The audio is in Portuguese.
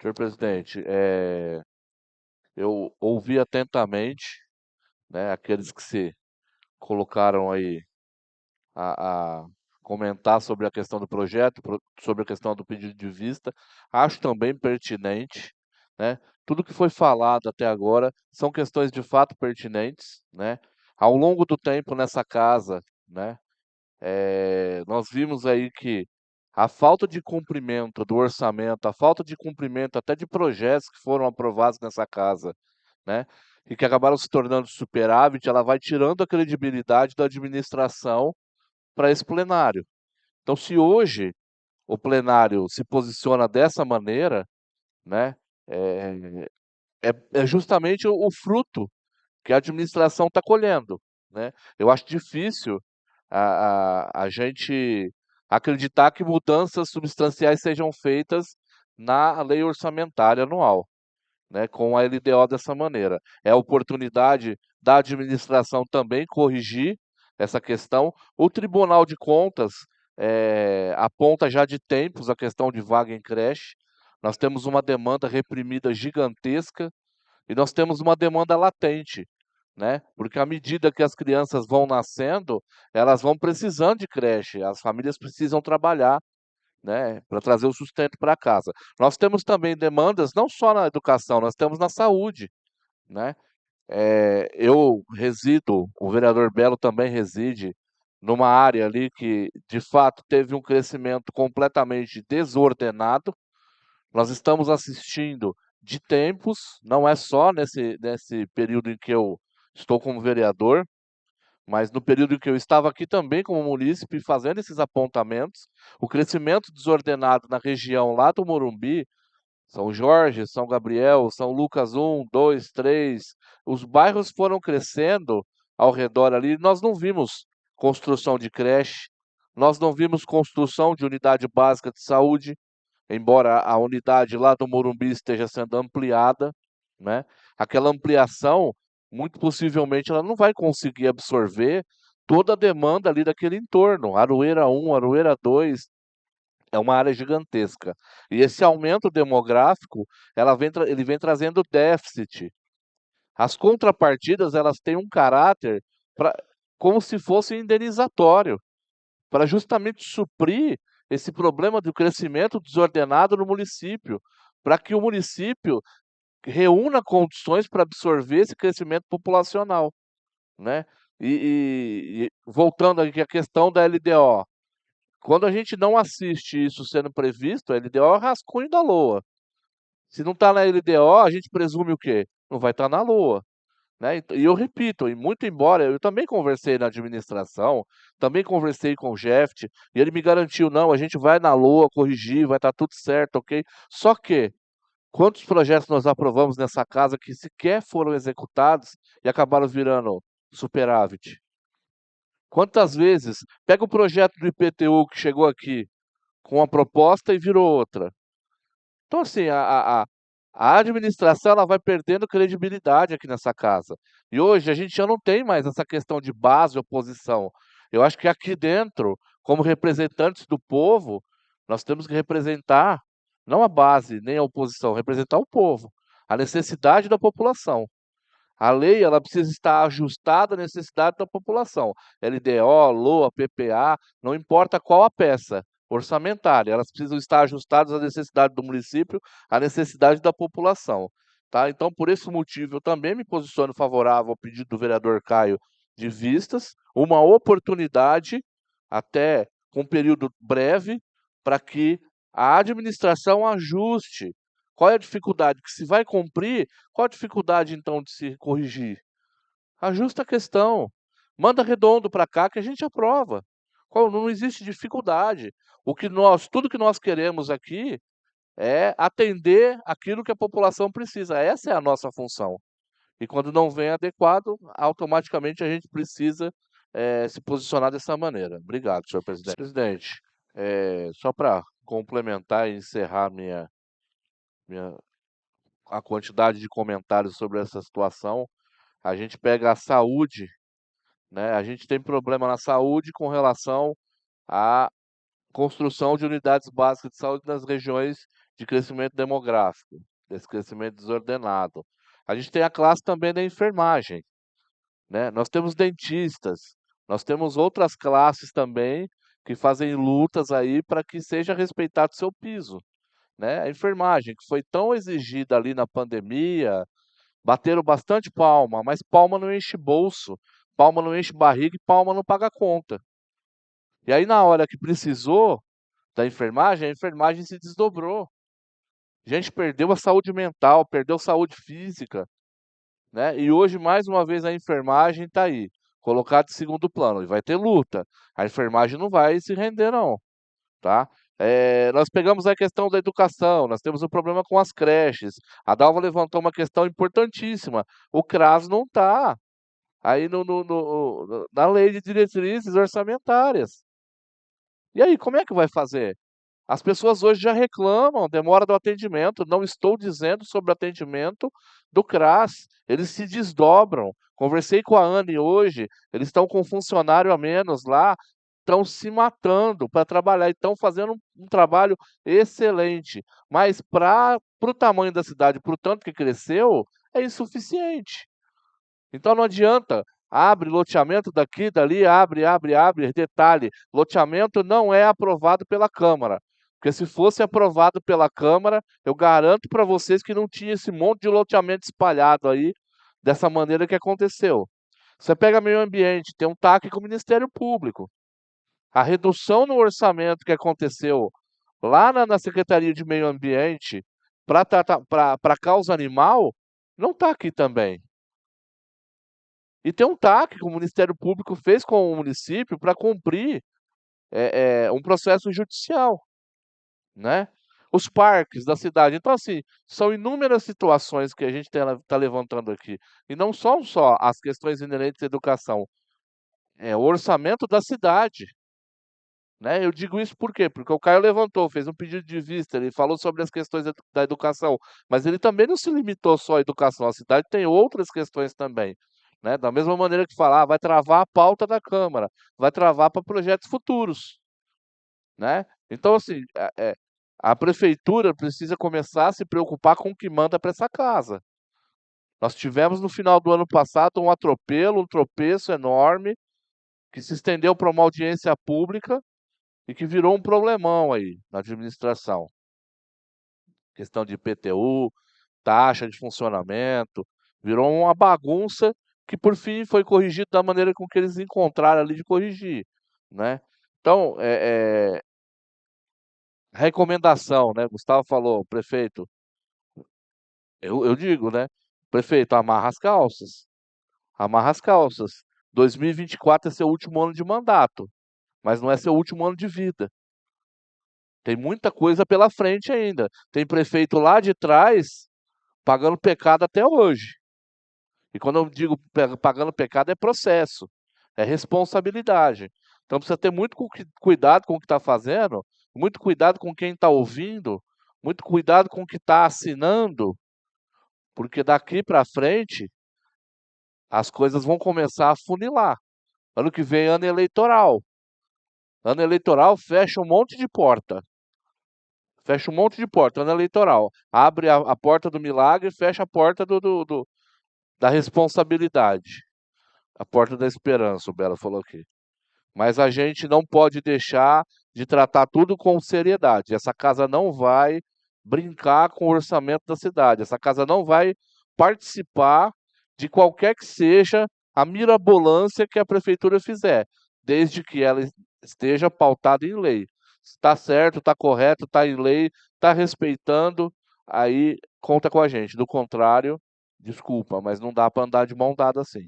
Senhor presidente, eu ouvi atentamente, né, aqueles que se colocaram aí a comentar sobre a questão do projeto, sobre a questão do pedido de vista. Acho também pertinente, né? Tudo que foi falado até agora são questões de fato pertinentes, né? Ao longo do tempo nessa casa, né, nós vimos aí que a falta de cumprimento do orçamento, a falta de cumprimento até de projetos que foram aprovados nessa casa, né, e que acabaram se tornando superávit, ela vai tirando a credibilidade da administração para esse plenário. Então, se hoje o plenário se posiciona dessa maneira, né, é, é justamente o fruto que a administração está colhendo, né? Eu acho difícil a gente acreditar que mudanças substanciais sejam feitas na lei orçamentária anual, né, com a LDO dessa maneira. É a oportunidade da administração também corrigir essa questão. O Tribunal de Contas aponta já de tempos a questão de vaga em creche. Nós temos uma demanda reprimida gigantesca e nós temos uma demanda latente, né? Porque à medida que as crianças vão nascendo, elas vão precisando de creche, as famílias precisam trabalhar, né, para trazer o sustento para casa. Nós temos também demandas não só na educação, nós temos na saúde, né? Eu resido, o vereador Belo também reside numa área ali que, de fato, teve um crescimento completamente desordenado. Nós estamos assistindo de tempos, não é só nesse período em que eu estou como vereador, mas no período em que eu estava aqui também como munícipe, fazendo esses apontamentos, o crescimento desordenado na região lá do Morumbi, São Jorge, São Gabriel, São Lucas 1, 2, 3, os bairros foram crescendo ao redor ali, nós não vimos construção de creche, nós não vimos construção de unidade básica de saúde, embora a unidade lá do Morumbi esteja sendo ampliada, né? Aquela ampliação, muito possivelmente, ela não vai conseguir absorver toda a demanda ali daquele entorno. Aroeira 1, Aroeira 2, é uma área gigantesca. E esse aumento demográfico, ele vem trazendo déficit. As contrapartidas, elas têm um caráter pra, como se fosse indenizatório, para justamente suprir esse problema do crescimento desordenado no município, para que o município reúna condições para absorver esse crescimento populacional, né? E voltando aqui à questão da LDO, quando a gente não assiste isso sendo previsto, a LDO é o rascunho da LOA. Se não está na LDO, a gente presume o quê? Não vai estar na LOA. Né? E eu repito, e muito embora eu também conversei na administração, também conversei com o Jeft, e ele me garantiu, não, a gente vai na LOA corrigir, vai estar tudo certo, ok? Só que, quantos projetos nós aprovamos nessa casa que sequer foram executados e acabaram virando superávit? Quantas vezes, pega o projeto do IPTU que chegou aqui com uma proposta e virou outra. Então, assim, a administração ela vai perdendo credibilidade aqui nessa casa. E hoje a gente já não tem mais essa questão de base e oposição. Eu acho que aqui dentro, como representantes do povo, nós temos que representar não a base nem a oposição, representar o povo, a necessidade da população. A lei ela precisa estar ajustada à necessidade da população. LDO, LOA, PPA, não importa qual a peça orçamentária, elas precisam estar ajustadas à necessidade do município, à necessidade da população. Tá? Então, por esse motivo, eu também me posiciono favorável ao pedido do vereador Caio de vistas, uma oportunidade, até com um período breve, para que a administração ajuste. Qual é a dificuldade? Que se vai cumprir, qual a dificuldade então de se corrigir? Ajusta a questão. Manda redondo para cá que a gente aprova. Não existe dificuldade. Tudo que nós queremos aqui é atender aquilo que a população precisa. Essa é a nossa função. E quando não vem adequado, automaticamente a gente precisa se posicionar dessa maneira. Obrigado, senhor presidente. Presidente, só para complementar e encerrar minha a quantidade de comentários sobre essa situação, a gente pega a saúde, né? A gente tem problema na saúde com relação à construção de unidades básicas de saúde nas regiões de crescimento demográfico, desse crescimento desordenado. A gente tem a classe também da enfermagem, né? Nós temos dentistas, nós temos outras classes também que fazem lutas aí para que seja respeitado o seu piso, né? A enfermagem, que foi tão exigida ali na pandemia, bateram bastante palma, mas palma não enche bolso, palma não enche barriga e palma não paga conta. E aí, na hora que precisou da enfermagem, a enfermagem se desdobrou. A gente perdeu a saúde mental, perdeu saúde física, né? E hoje, mais uma vez, a enfermagem está aí, colocada em segundo plano. E vai ter luta. A enfermagem não vai se render, não, tá? Nós pegamos a questão da educação, nós temos um problema com as creches. A Dalva levantou uma questão importantíssima. O CRAS não está aí na lei de diretrizes orçamentárias. E aí, como é que vai fazer? As pessoas hoje já reclamam, demora do atendimento. Não estou dizendo sobre o atendimento do CRAS. Eles se desdobram. Conversei com a Anne hoje, eles estão com um funcionário a menos lá, estão se matando para trabalhar, e estão fazendo um trabalho excelente. Mas para o tamanho da cidade, para o tanto que cresceu, é insuficiente. Então não adianta, abre loteamento daqui, dali, abre, abre, abre. Detalhe, loteamento não é aprovado pela Câmara. Porque se fosse aprovado pela Câmara, eu garanto para vocês que não tinha esse monte de loteamento espalhado aí, dessa maneira que aconteceu. Você pega meio ambiente, tem um TAC com o Ministério Público. A redução no orçamento que aconteceu lá na Secretaria de Meio Ambiente para causa animal, não está aqui também. E tem um TAC que o Ministério Público fez com o município para cumprir um processo judicial, né? Os parques da cidade. Então, assim, são inúmeras situações que a gente está levantando aqui. E não são só as questões inerentes à educação, é o orçamento da cidade, né? Eu digo isso por quê? Porque o Caio levantou, fez um pedido de vista, ele falou sobre as questões da educação, mas ele também não se limitou só à educação, a cidade tem outras questões também, né? Da mesma maneira que falar, vai travar a pauta da Câmara, vai travar para projetos futuros, né? Então, assim, a prefeitura precisa começar a se preocupar com o que manda para essa casa. Nós tivemos no final do ano passado um atropelo, um tropeço enorme, que se estendeu para uma audiência pública, e que virou um problemão aí na administração. Questão de IPTU, taxa de funcionamento, virou uma bagunça que por fim foi corrigido da maneira com que eles encontraram ali de corrigir, né? Então, recomendação, né? Gustavo falou, prefeito, eu digo, né? Prefeito, amarra as calças, amarra as calças. 2024 é seu último ano de mandato, mas não é seu último ano de vida. Tem muita coisa pela frente ainda. Tem prefeito lá de trás pagando pecado até hoje. E quando eu digo pagando pecado, é processo, é responsabilidade. Então precisa ter muito cuidado com o que está fazendo, muito cuidado com quem está ouvindo, muito cuidado com o que está assinando, porque daqui para frente as coisas vão começar a funilar. Ano que vem, ano eleitoral. Ano eleitoral fecha um monte de porta. Fecha um monte de porta, ano eleitoral. Abre a porta do milagre, fecha a porta da responsabilidade. A porta da esperança, o Bela falou aqui. Mas a gente não pode deixar de tratar tudo com seriedade. Essa casa não vai brincar com o orçamento da cidade. Essa casa não vai participar de qualquer que seja a mirabolância que a prefeitura fizer, desde que ela esteja pautada em lei. Está certo, está correto, está em lei, está respeitando, aí conta com a gente. Do contrário, desculpa, mas não dá para andar de mão dada assim.